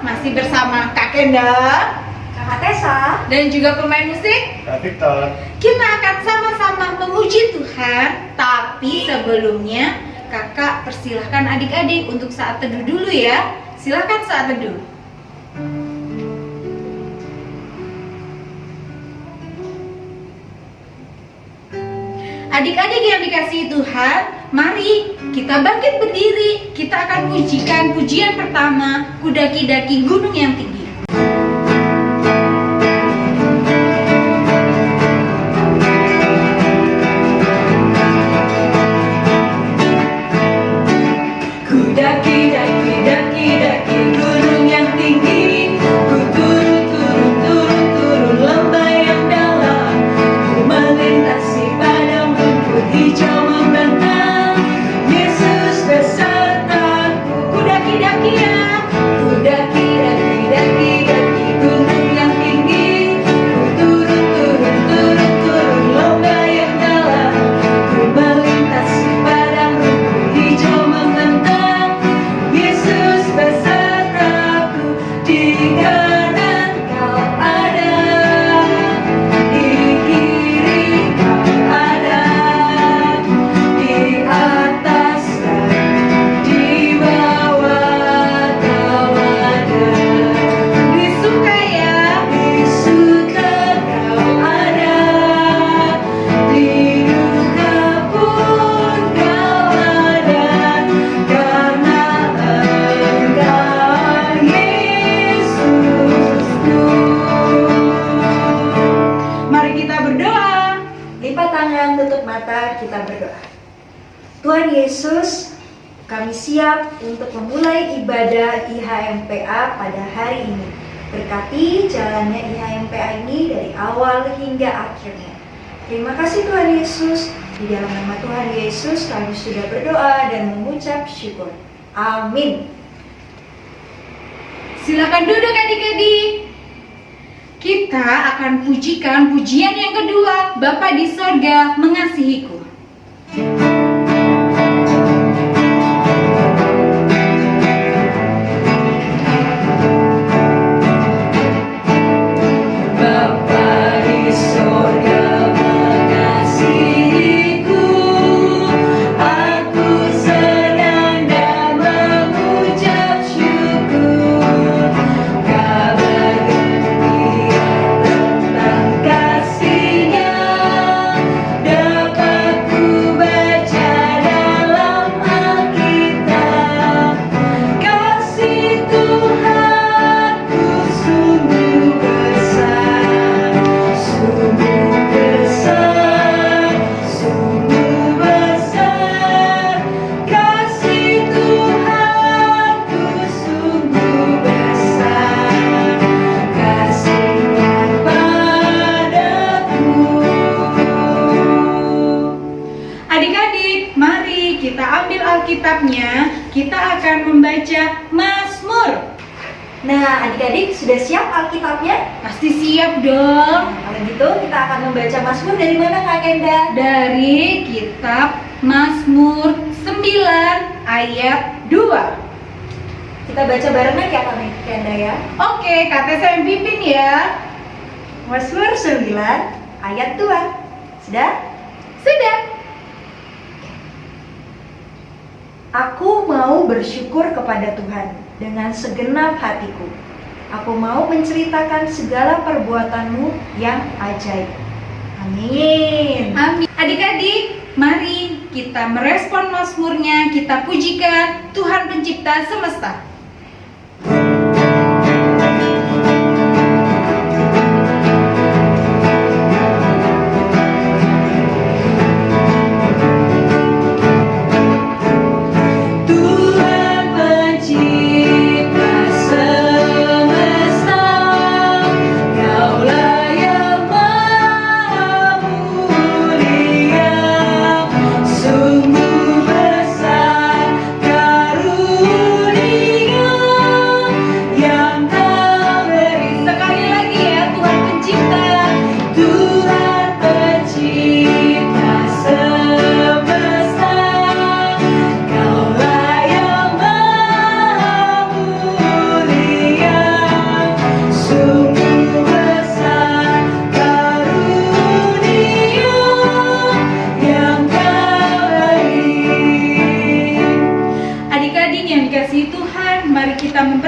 Masih bersama Kak Kenda, Kakak Tessa, dan juga pemain musik Kak Victor. Kita akan sama-sama memuji Tuhan. Tapi sebelumnya kakak persilahkan adik-adik untuk saat teduh dulu ya. Silahkan saat teduh. Adik-adik yang dikasihi Tuhan, mari kita bangkit berdiri. Kita akan pujikan pujian pertama, Ku Daki-daki Gunung yang Tinggi. Ku daki-daki, daki-daki gunung yang tinggi, ku turun lembah yang dalam, ku melintasi padang rumput hijau membentang. Yesus besertaku, ku daki-daki ya, ku daki-daki, daki-daki gunung yang tinggi, ku turun lembah yang dalam, ku melintasi padang rumput hijau membentang. Yesus besertaku, di kanan kau ada, di kiri kau ada, di atas dan di bawah kau ada. Di suka ya, di suka kau ada, di duka pun kau ada, karena Engkau Yesusku. Mari kita berdoa. lipat tangan, tutup mata, kita berdoa. Tuhan Yesus, kami siap untuk memulai ibadah IHMPA pada hari ini. Berkati jalannya IHMPA ini dari awal hingga akhirnya. Terima kasih Tuhan Yesus. Di dalam nama Tuhan Yesus kami sudah berdoa dan mengucap syukur. Amin. Silakan duduk adik-adik. Kita akan pujikan pujian yang kedua, Bapa di sorga mengasihiku. Bapa di sorga mengasihiku, aku senang dan mengucap syukur. Kabar gembira tentang kasih-Nya dapat ku baca dalam Alkitab. Kasih Tuhanku sungguh besar, sungguh besar, sungguh besar. Kasih Tuhanku sungguh besar, kasih-Nya padaku. Adik-adik, mari kita ambil Alkitabnya. Kita akan membaca Mazmur. Nah, adik-adik sudah siap Alkitabnya? Pasti siap dong. Kalau gitu kita akan membaca Mazmur dari mana Kak Kenda? Dari kitab Mazmur 9 ayat 2. Kita baca barengan ya Kak Kenda ya. Oke, kata saya yang pimpin ya. Mazmur 9 ayat 2. Sudah? Sudah. Aku mau bersyukur kepada Tuhan dengan segenap hatiku. Aku mau menceritakan segala perbuatanmu yang ajaib. Amin. Amin. Adik-adik, mari kita merespon Mazmurnya. Kita pujikan Tuhan Pencipta semesta. Tuhan Pencipta semesta, Kaulah yang maha mulia, sungguh besar karunia.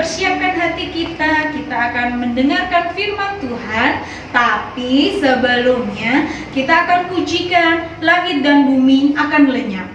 mempersiapkan hati kita, kita akan mendengarkan firman Tuhan. Tapi sebelumnya kita akan pujikan langit dan bumi akan lenyap.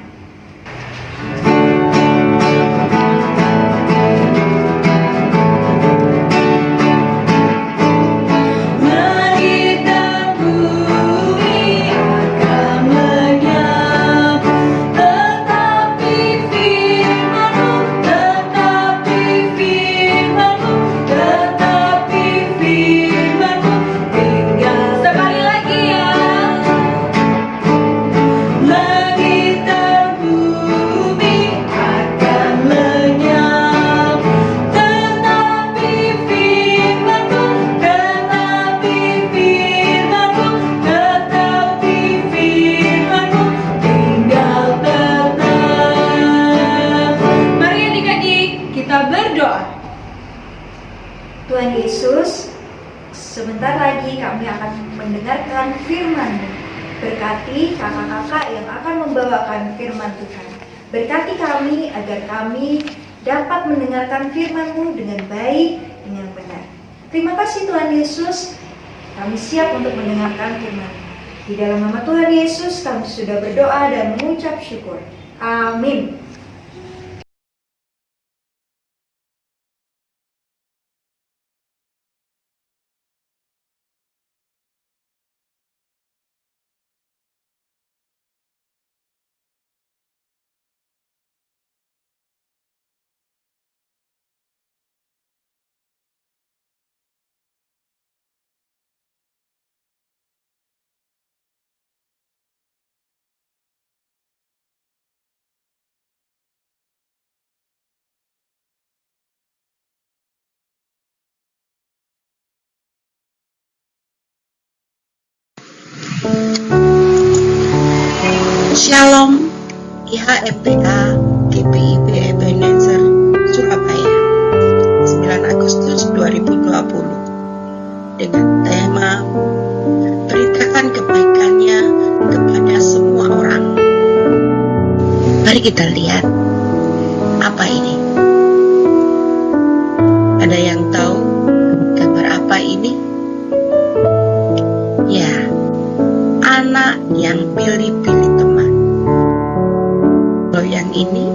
Tuhan Yesus, sebentar lagi kami akan mendengarkan firman-Mu. Berkati kakak-kakak yang akan membawakan firman Tuhan. Berkati kami agar kami dapat mendengarkan firman-Mu dengan baik, dengan benar. Terima kasih Tuhan Yesus, kami siap untuk mendengarkan firman. Di dalam nama Tuhan Yesus kami sudah berdoa dan mengucap syukur. Amin. Shalom, IHMPA GPIB Ebenezer, Surabaya, 9 Agustus 2020, dengan tema beritakan kebaikannya kepada semua orang. Mari kita lihat apa ini. Ada yang tahu gambar apa ini? Ya, anak yang pilih-pilih teman. Kalau yang ini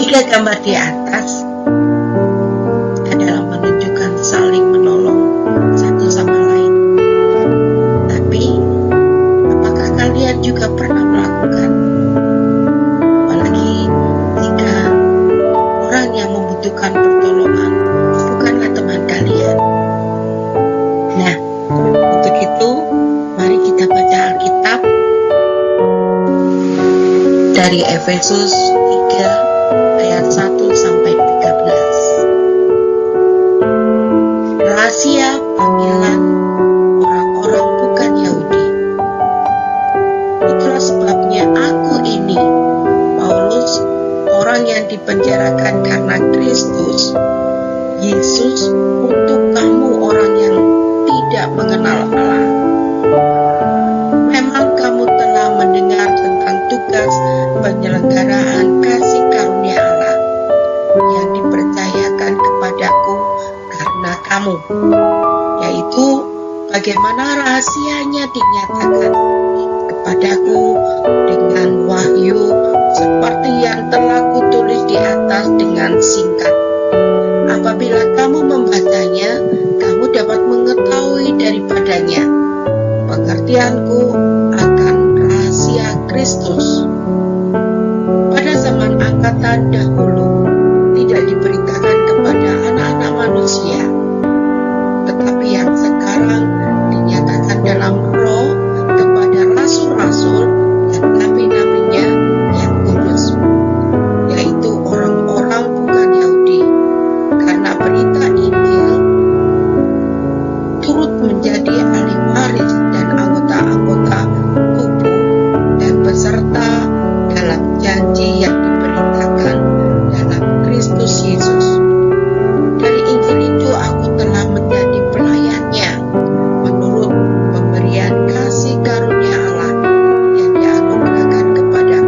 tiga gambar di atas adalah menunjukkan saling menolong satu sama lain. Tapi apakah kalian juga pernah melakukan? Apalagi jika orang yang membutuhkan pertolongan bukanlah teman kalian. Nah, untuk itu mari kita baca Alkitab dari Efesus 3 ayat 1 sampai 13. Rahasia panggilan orang-orang bukan Yahudi. Itulah sebabnya aku ini, Paulus, orang yang dipenjarakan karena Kristus Yesus, untuk kamu orang yang tidak mengenal Allah. Memang kamu telah mendengar tentang tugas penyelenggaraan kasih karunia Allah yang dipercayakan kepadaku karena kamu, yaitu bagaimana rahasianya dinyatakan kepadaku dengan wahyu seperti yang telah kutulis di atas dengan singkat. Apabila kamu membacanya, kamu dapat mengetahui daripadanya pengertianku akan rahasia Kristus. Pada zaman angkatan dahulu tidak diberitakan kepada anak-anak manusia, tetapi yang sekarang dinyatakan dalam roh kepada rasul-rasul dan nabi-nabinya yang kudus, yaitu orang-orang bukan Yahudi. Karena berita Injil turut menjadi ahli waris dan anggota-anggota tubuh dan peserta dalam janji yang diberitakan dalam Kristus Yesus. Dari Injil itu aku telah menjadi pelayannya menurut pemberian kasih karunia Allah yang dianugerahkan kepadaku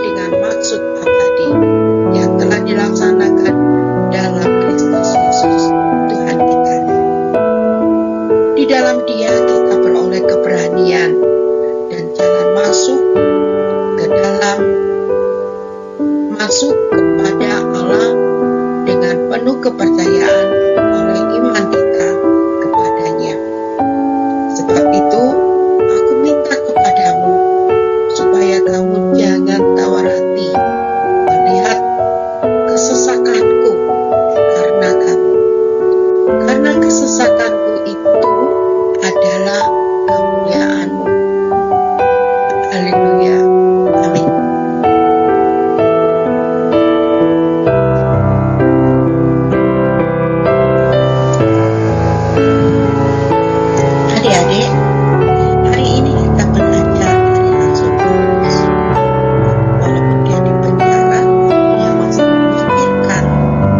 dengan maksud abadi yang telah dilaksanakan dalam Kristus Yesus Tuhan kita. Di dalam Dia kita beroleh keberanian dan jalan masuk kepada Allah dengan penuh kepercayaan oleh iman kita kepadanya. Sebab itu aku minta kepadamu supaya kamu jangan tawar hati melihat kesesakanku karena kesesakanku itu adalah kemuliaanmu. Haleluya. Amin. Adik-adik, hari ini kita belajar dari Rasul Paulus. Walaupun dia di penjara, dia masih memikirkan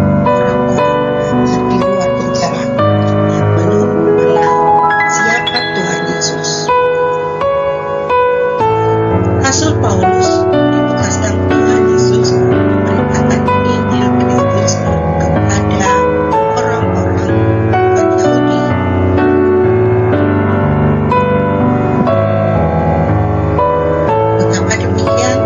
orang-orang yang di luar penjara yang belum mengenal siapa Tuhan Yesus. Rasul Paulus ditugaskan Tuhan Yesus memberitakan Injil Kristus kepada orang-orang Yahudi. Mengapa demikian?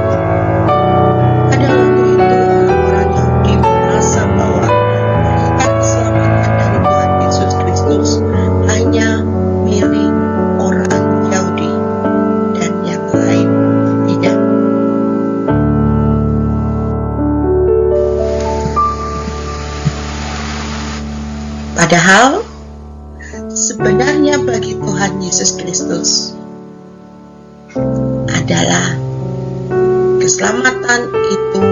Pada waktu itu orang-orang Yahudi merasa bahwa berita keselamatan dari Tuhan Yesus Kristus hanya milik orang Yahudi dan yang lain tidak. Padahal sebenarnya bagi Tuhan Yesus Kristus adalah keselamatan itu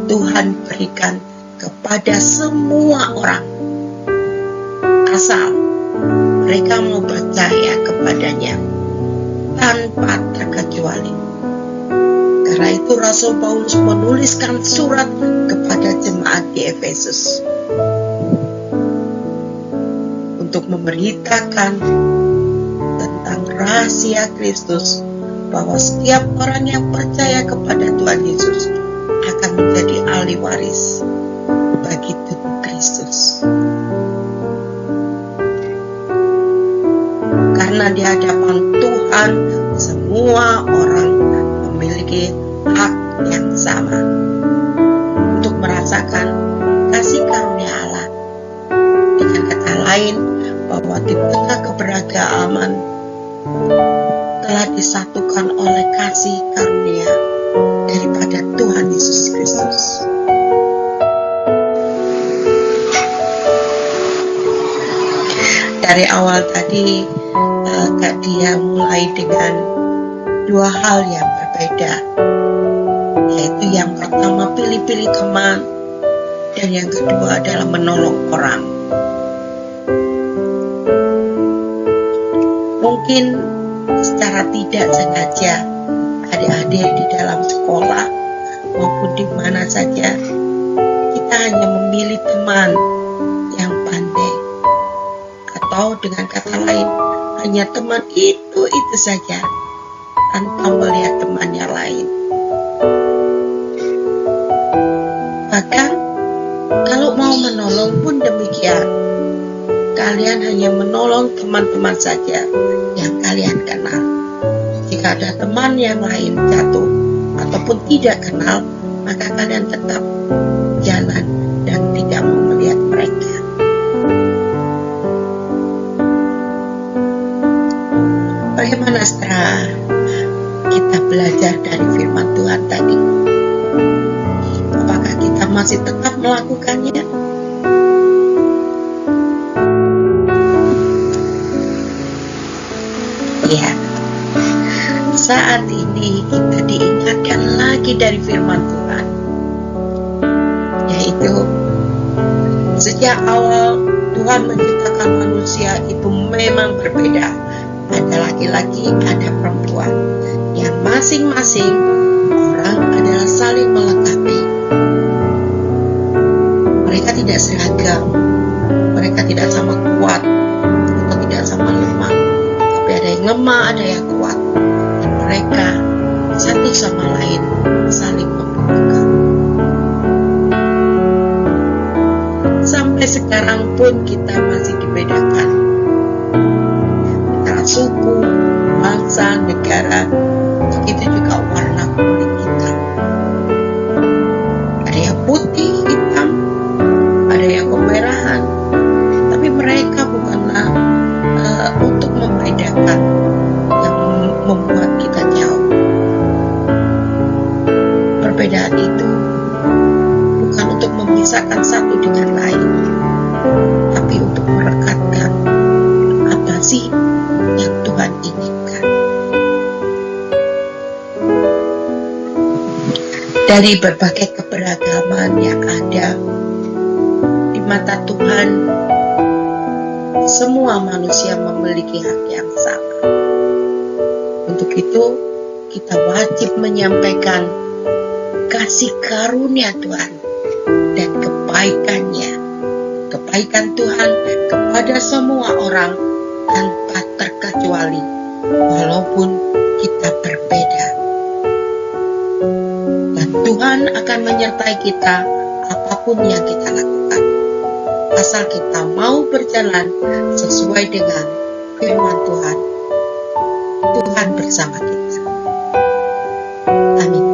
Tuhan berikan kepada semua orang, asal mereka mau percaya kepadanya tanpa terkecuali. Karena itu Rasul Paulus menuliskan surat kepada jemaat di Efesus untuk memberitakan tentang rahasia Kristus, bahwa setiap orang yang percaya kepada Tuhan Yesus akan menjadi ahli waris bagi tubuh Kristus. Karena di hadapan Tuhan semua orang memiliki hak yang sama untuk merasakan kasih karunia Allah. Dengan kata lain, bahwa di tengah keberagaman telah disatukan oleh kasih karunia daripada Tuhan Yesus Kristus. Dari awal tadi Kak Dia mulai dengan dua hal yang berbeda, yaitu yang pertama pilih-pilih teman, dan yang kedua adalah menolong orang. Mungkin secara tidak sengaja adik-adik di dalam sekolah maupun di mana saja kita hanya memilih teman yang pandai, atau dengan kata lain hanya teman itu saja tanpa melihat teman yang lain. Bahkan kalau mau menolong pun demikian, kalian hanya menolong teman-teman saja yang kalian kenal. Jika ada teman yang lain jatuh ataupun tidak kenal, maka kalian tetap jalan dan tidak mau melihat mereka. Bagaimana setelah kita belajar dari firman Tuhan tadi? Apakah kita masih tetap melakukannya? Ya, saat ini kita diingatkan lagi dari firman Tuhan, yaitu sejak awal Tuhan menciptakan manusia itu memang berbeda. Ada laki-laki, ada perempuan, yang masing-masing orang adalah saling melengkapi. Mereka tidak seragam, mereka tidak sama kuat atau tidak sama lemah. Ada yang lemah, ada yang kuat, dan mereka satu sama lain sekarang pun kita masih dibedakan antara suku, bangsa, negara, begitu juga warna kulit kita. Ada yang putih, hitam, ada yang kemerahan, tapi mereka bukanlah untuk membedakan yang membuat kita jauh. Perbedaan itu bukan untuk memisahkan satu dengan lain, tapi untuk merekatkan apa sih yang Tuhan inginkan. Dari berbagai keberagaman yang ada di mata Tuhan, semua manusia memiliki hak yang sama. Untuk itu, kita wajib menyampaikan kasih karunia Tuhan dan kebaikannya, kebaikan Tuhan kepada semua orang tanpa terkecuali, walaupun kita berbeda. Dan Tuhan akan menyertai kita apapun yang kita lakukan, asal kita mau berjalan sesuai dengan firman Tuhan. Tuhan bersama kita. Amin.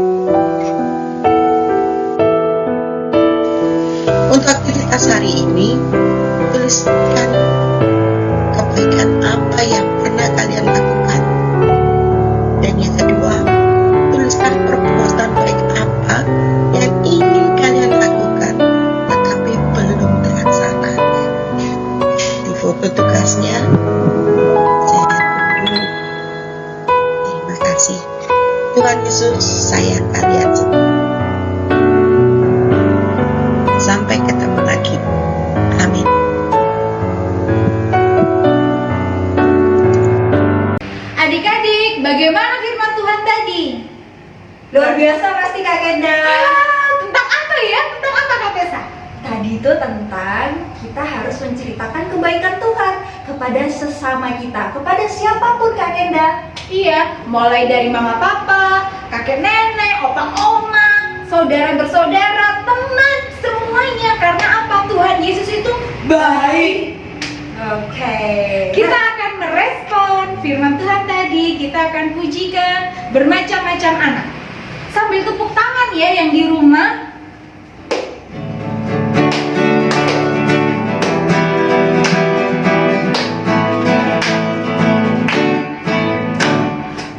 Untuk aktivitas hari ini, tuliskan kebaikan apa yang pernah kalian lakukan. Dan yang kedua, tuliskan perbuatan baik apa yang ingin kalian lakukan tetapi belum terlaksana. Di foto tugasnya saya tunggu. Terima kasih. Tuhan Yesus sayang kalian semua. Sampai ketemu lagi. Amin. Adik-adik, bagaimana firman Tuhan tadi? Luar biasa pasti Kak Kenda. Tentang apa ya? Tentang apa Kak Tessa? Tadi itu tentang kita harus menceritakan kebaikan Tuhan kepada sesama kita, kepada siapapun Kak Kenda. Iya, mulai dari mama papa, kakek nenek, opa oma, saudara bersaudara, teman, semuanya. Karena apa? Tuhan Yesus itu baik. Oke. Kita akan merespon firman Tuhan tadi, kita akan pujikan bermacam-macam anak. Sambil tepuk tangan ya yang di rumah.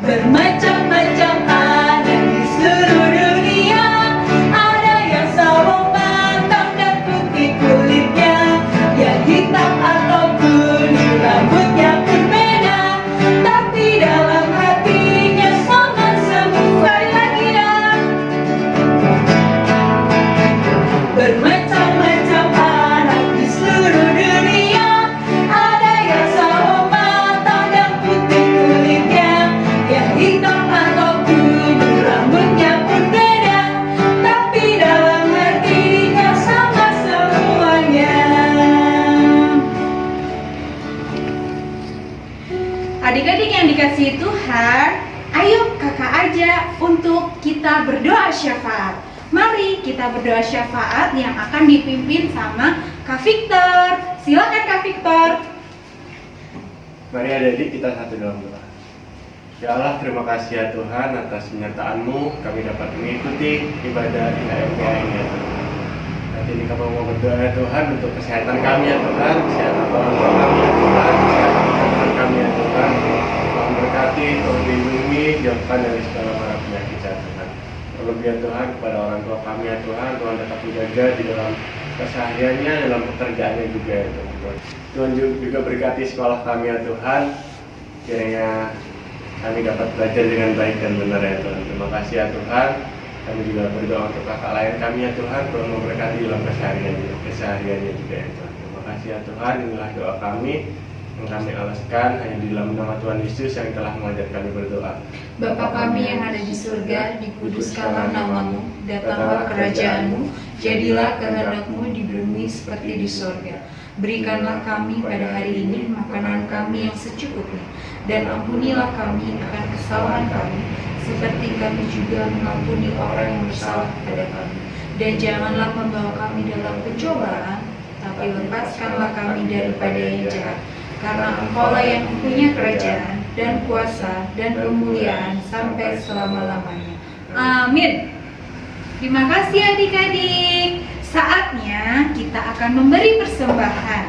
Bermacam-macam anak di seluruh dunia, ada yang sawo matang dan putih kulitnya, yang hitam atau kuning rambutnya pun beda, tapi dalam hatinya sama semua lagi ya. Bermacam-macam anak di seluruh dunia, ada yang sawo matang dan putih kulitnya, yang hitam atau kuning rambutnya pun beda, tapi dalam hatinya sama semuanya. Adik-adik yang dikasihi Tuhan, ayo kakak ajak untuk kita berdoa syafaat. Mari kita berdoa syafaat yang akan dipimpin sama Kak Victor. Silakan Kak Victor. Mari adik-adik kita satu dalam doa. Ya Allah, terima kasih ya Tuhan atas penyertaan-Mu kami dapat mengikuti ibadah IHMPA ini ya Tuhan. Nanti ini kami mau berdoa ya Tuhan untuk kesehatan kami ya Tuhan, kesehatan orang tua kami ya Tuhan, kesehatan teman kami ya Tuhan. Tuhan berkati, Tuhan lindungi, jauhkan dari segala mara penyakit ya Tuhan. Terlebih ya Tuhan kepada orang tua kami ya Tuhan, Tuhan tetap menjaga di dalam kesehariannya, dalam pekerjaannya juga ya Tuhan. Tuhan juga berkati sekolah kami ya Tuhan, kiranya kami dapat belajar dengan baik dan benar ya Tuhan. Terima kasih ya Tuhan. Kami juga berdoa untuk kakak lain kami ya Tuhan, Tuhan memberkati dalam kesehariannya juga ya Tuhan. Terima kasih ya Tuhan. Inilah doa kami yang kami alaskan hanya di dalam nama Tuhan Yesus yang telah mengajar kami berdoa. Bapa kami yang ada di surga, dikuduskanlah namamu, datanglah kerajaanmu, jadilah kehendakmu di bumi seperti di surga. Berikanlah kami pada hari ini makanan kami yang secukupnya, dan ampunilah kami akan kesalahan kami, seperti kami juga mengampuni orang yang bersalah pada kami. Dan janganlah membawa kami dalam pencobaan, tapi lepaskanlah kami daripada yang jahat. Karena Engkaulah yang punya kerajaan dan kuasa dan kemuliaan sampai selama-lamanya. Amin. Terima kasih adik-adik. Saatnya kita akan memberi persembahan.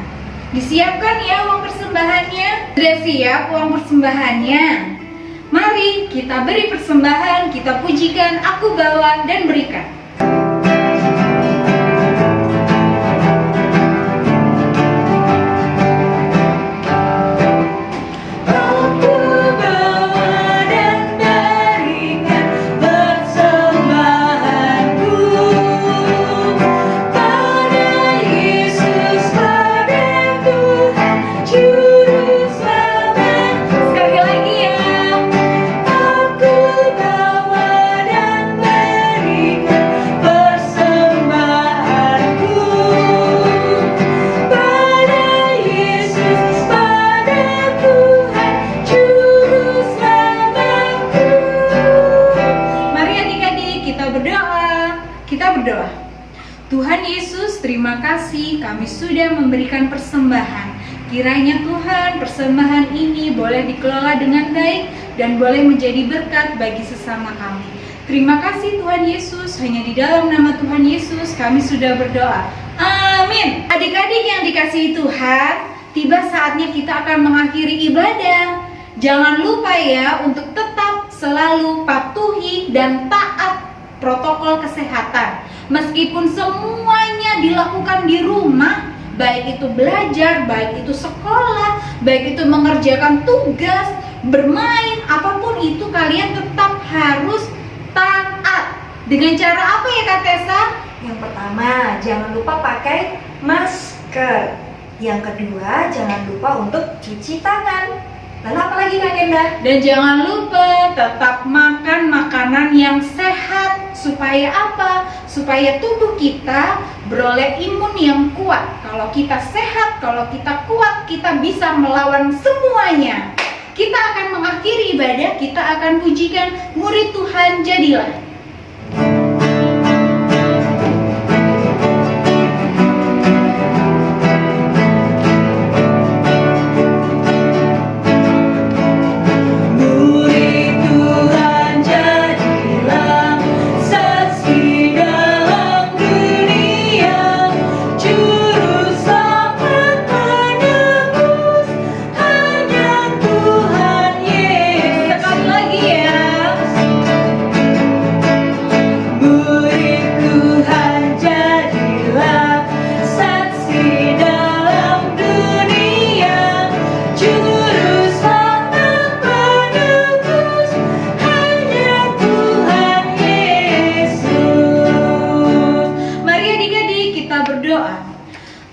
Disiapkan ya uang persembahannya. Sudah siap uang persembahannya? Mari kita beri persembahan, kita pujikan, aku bawa dan berikan. Tuhan Yesus, terima kasih kami sudah memberikan persembahan. Kiranya Tuhan, persembahan ini boleh dikelola dengan baik dan boleh menjadi berkat bagi sesama kami. Terima kasih Tuhan Yesus, hanya di dalam nama Tuhan Yesus kami sudah berdoa. Amin. Adik-adik yang dikasihi Tuhan, tiba saatnya kita akan mengakhiri ibadah. Jangan lupa ya untuk tetap selalu patuhi dan taat protokol kesehatan. Meskipun semuanya dilakukan di rumah, baik itu belajar, baik itu sekolah, baik itu mengerjakan tugas, bermain, apapun itu kalian tetap harus taat. Dengan cara apa ya Kak Tessa? Yang pertama, jangan lupa pakai masker. Yang kedua, jangan lupa untuk cuci tangan. Lalu apa lagi Kak Kenda? Dan jangan lupa tetap makan makanan yang sehat. Supaya apa? Supaya tubuh kita beroleh imun yang kuat. Kalau kita sehat, kalau kita kuat, kita bisa melawan semuanya. Kita akan mengakhiri ibadah, kita akan pujikan murid Tuhan jadilah.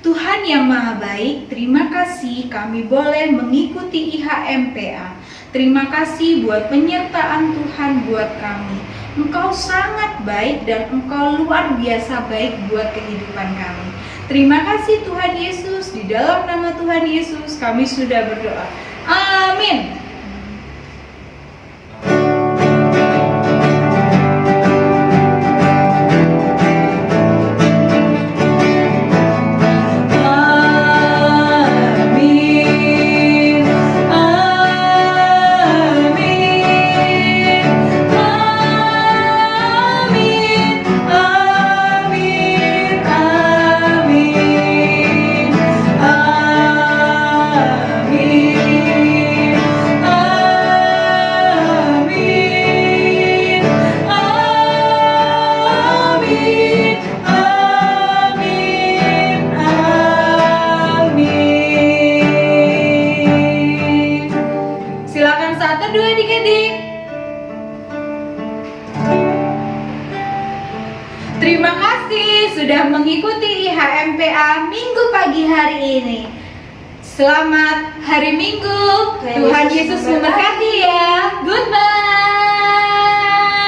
Tuhan yang Maha Baik, terima kasih kami boleh mengikuti IHMPA. Terima kasih buat penyertaan Tuhan buat kami. Engkau sangat baik dan Engkau luar biasa baik buat kehidupan kami. Terima kasih Tuhan Yesus, di dalam nama Tuhan Yesus kami sudah berdoa. Amin. Terima kasih sudah mengikuti IHMPA Minggu pagi hari ini. Selamat hari Minggu. Tuhan Yesus memberkati ya. Goodbye.